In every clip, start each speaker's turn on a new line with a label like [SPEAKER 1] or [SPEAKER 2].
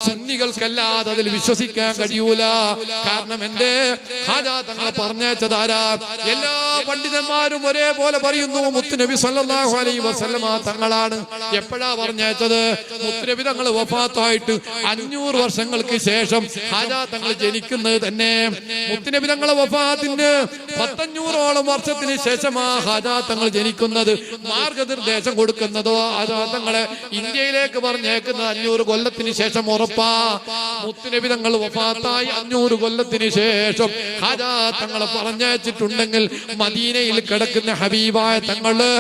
[SPEAKER 1] സുന്നികൾക്കല്ലാതെ അതിൽ വിശ്വസിക്കാൻ കഴിയൂല. കാരണം എന്റെ ഖാജാ തങ്ങളെ പറഞ്ഞേച്ചതാരാ? എല്ലാ പണ്ഡിതന്മാരും ഒരേപോലെ പറയുന്നു മുത്തുനബി സല്ലല്ലാഹു അലൈഹി വസല്ലമ തങ്ങളാണ്. എപ്പോഴാ പറഞ്ഞേച്ചത്? മുത്തുനബി തങ്ങൾ വഫാത്തായിട്ട് 500 വർഷങ്ങൾക്ക് ശേഷം ഖാജാ തങ്ങൾ ജനിക്കുന്നത് തന്നെ. മുത്തുനബി തങ്ങളെ വഫാത്തിന് 500ഓളം വർഷത്തിന് ശേഷമാ ഖാജാ തങ്ങൾ ജനിക്കുന്നത്. മാർഗനിർദ്ദേശം കൊടുക്കുന്നതോ ഖാജാ തങ്ങളെ ഇന്ത്യയിലേക്ക് പറഞ്ഞേക്കുന്നത് 500 കൊല്ലത്തിന് ശേഷം ഉറപ്പാ. മുത്തുനബി തങ്ങൾ വഫാത്തായി 500 കൊല്ലത്തിന് ശേഷം ഖാജാ തങ്ങളെ പറഞ്ഞയച്ചിട്ടുണ്ടെങ്കിൽ മദീനയിൽ കിടക്കുന്ന ഹബീബായ തങ്ങള്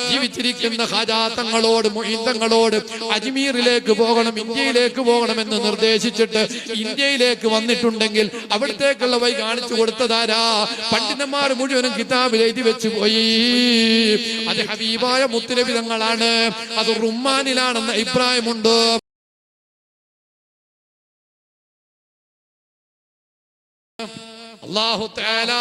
[SPEAKER 1] ജീവിച്ചിരിക്കുന്ന ഖാജാ തങ്ങളോട് മുഈൻ തങ്ങളോട് അജ്മീറിലേക്ക് പോകണം, ഇന്ത്യയിലേക്ക് പോകണമെന്ന് നിർദ്ദേശിച്ചിട്ട് ഇന്ത്യയിലേക്ക് വന്നിട്ടുണ്ടെങ്കിൽ അവിടത്തേക്കുള്ള വഴി കാണിച്ചു കൊടുത്തതാരാ? പണ്ഡിതന്മാർ മുഴുവനും കിതാബിൽ എഴുതി വെച്ചു പോയി. അത് ഹബീബായ മുത്തുനബി തങ്ങളാണ്. അത് റുമ്മാനിലാണെന്ന അഭിപ്രായമുണ്ട്. അല്ലാഹു തആല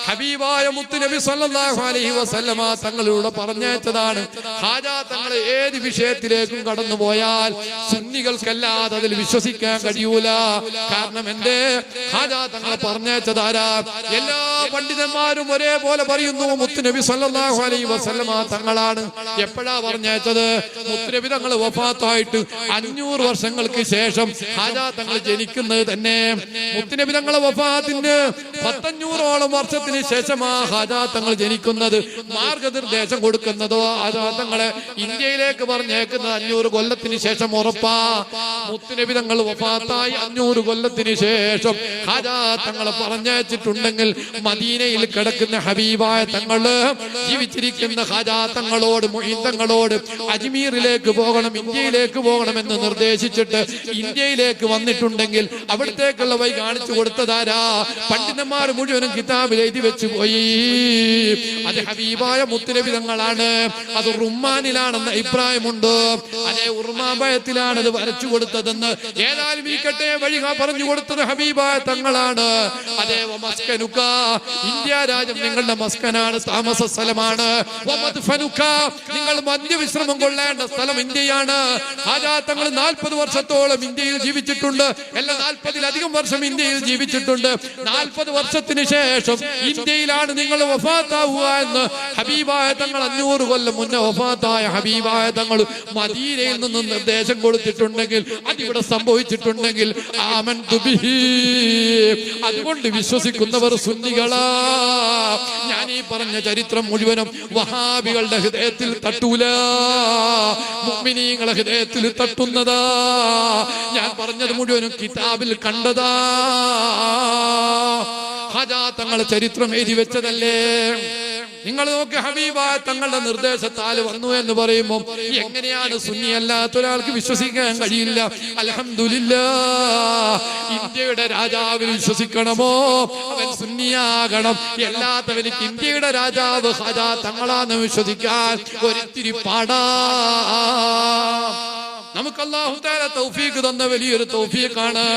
[SPEAKER 1] ഹബീബായ മുത്തുനബി സല്ലല്ലാഹു അലൈഹി വസല്ലമ തങ്ങളോട് പറഞ്ഞേച്ചതാണ്. ഖാജാ തങ്ങൾ ഏത് വിഷയത്തിലേക്കും കടന്നു പോയാൽ സുന്നികൾക്കല്ലാതെ അതിൽ വിശ്വസിക്കാൻ കഴിയൂല. കാരണം എന്റെ ഖാജാ തങ്ങളെ പറഞ്ഞേച്ചതാരാ? എല്ലാ പണ്ഡിതന്മാരും ഒരേപോലെ പറയുന്നു മുത്തുനബി സല്ലല്ലാഹു അലൈഹി വസല്ലമ തങ്ങളാണ്. എപ്പോഴാ പറഞ്ഞേച്ചത്? മുത്തുനബി തങ്ങൾ വഫാത്തായിട്ട് 500 വർഷങ്ങൾക്ക് ശേഷം ഖാജാ തങ്ങൾ ജനിക്കുന്നത് തന്നെ. മുത്തുനബി തങ്ങളെ വഫാത്തിന് 500ഓളം വർഷത്തിന് ശേഷമാ ഖാജാ തങ്ങൾ ജനിക്കുന്നത്. മാർഗനിർദ്ദേശം കൊടുക്കുന്നതോ ഖാജാ തങ്ങളെ ഇന്ത്യയിലേക്ക് പറഞ്ഞേക്കുന്നത് 500 കൊല്ലത്തിന് ശേഷം ഉറപ്പാ. മുത്തുനബി തങ്ങൾ വഫാത്തായി 500 കൊല്ലത്തിന് ശേഷം ഖാജാ തങ്ങളെ പറഞ്ഞയച്ചിട്ടുണ്ടെങ്കിൽ മദീനയിൽ കിടക്കുന്ന ഹബീബായ തങ്ങള് ജീവിച്ചിരിക്കുന്ന ഖാജാ തങ്ങളോട് മുഈൻ തങ്ങളോട് അജ്മീറിലേക്ക് പോകണം, ഇന്ത്യയിലേക്ക് പോകണമെന്ന് നിർദ്ദേശിച്ചിട്ട് ഇന്ത്യയിലേക്ക് വന്നിട്ടുണ്ടെങ്കിൽ അവിടത്തേക്കുള്ള വഴി കാണിച്ചു കൊടുത്തതാരാ? പണ്ഡിതന്മാർ മുഴുവനും കിതാബിൽ എഴുതി വെച്ചു പോയി. അത് ഹബീബായ മുത്തുനബി തങ്ങളാണ്. അത് റുമ്മാനിലാണെന്ന അഭിപ്രായമുണ്ട്. അതേ ഉർമാബയത്തിലാണ് അത് വരച്ചു കൊടുത്തതെന്ന്. ഏതായാലും ഇരിക്കട്ടെ, വഴി പറഞ്ഞു കൊടുത്തത് ഹബീബായ തങ്ങളാണ്. അതേ വമസ്കനുക, ഇന്ത്യ രാജ്യം നിങ്ങളുടെ മസ്കനാണ്, താമസ സ്ഥലമാണ്. വമദ്ഫനുക, നിങ്ങൾ മദ്യവിശ്രമം കൊള്ളേണ്ട സ്ഥലം ഇന്ത്യയാണ്. ഖാജാ തങ്ങൾ 40 വർഷത്തോളം ഇന്ത്യയിൽ ജീവിച്ചിട്ടുണ്ട്. എല്ലാ 40-ലധികം വർഷം ഇന്ത്യയിൽ ജീവിച്ചിട്ടുണ്ട്. 40 വർഷത്തിന് ശേഷം ഇന്ത്യയിലാണ് നിങ്ങൾ വഫാത്താവുക എന്ന് ഹബീബായ തങ്ങൾ 500 കൊല്ലം മുന്നേ വഫാത്തായ ഹബീബായ തങ്ങൾ മദീനയിൽ നിന്ന് നിർദ്ദേശം കൊടുത്തിട്ടുണ്ടെങ്കിൽ, അതിവിടെ സംഭവിച്ചിട്ടുണ്ടെങ്കിൽ ആമൻതു ബിഹി, അതുകൊണ്ട് വിശ്വസിക്കുന്നവർ സുന്നികളാ. ഞാൻ ഈ പറഞ്ഞ ചരിത്രം മുഴുവനും വഹാബികളുടെ ഹൃദയത്തിൽ തട്ടൂല, മുഅ്മിനീങ്ങളുടെ ഹൃദയത്തിൽ തട്ടുന്നതാ. ഞാൻ പറഞ്ഞത് മുഴുവനും കിതാബിൽ കണ്ടതാ. ഖാജാ തങ്ങളെ ചരിത്രം എഴുതി വെച്ചതല്ലേ. നിങ്ങൾ നോക്ക്, ഹബീബായ തങ്ങളുടെ നിർദ്ദേശത്താൽ വന്നു എന്ന് പറയുമ്പോൾ എങ്ങനെയാണ് സുന്നി അല്ലാത്ത ഒരാൾക്ക് വിശ്വസിക്കാൻ കഴിയില്ല? അൽഹംദുലില്ലാഹ്, ഇന്ത്യയുടെ രാജാവിൽ വിശ്വസിക്കണമോ അവൻ സുന്നിയാകണം. എല്ലാത്തവർക്ക് ഇന്ത്യയുടെ രാജാവ് ഖാജാ തങ്ങളാന്ന് വിശ്വസിക്കാൻ ഒരിത്തിരി പാടാ. നമുക്ക് അല്ലാഹു തആല തൗഫീഖ് തന്ന വലിയൊരു തൗഫീഖാണ്.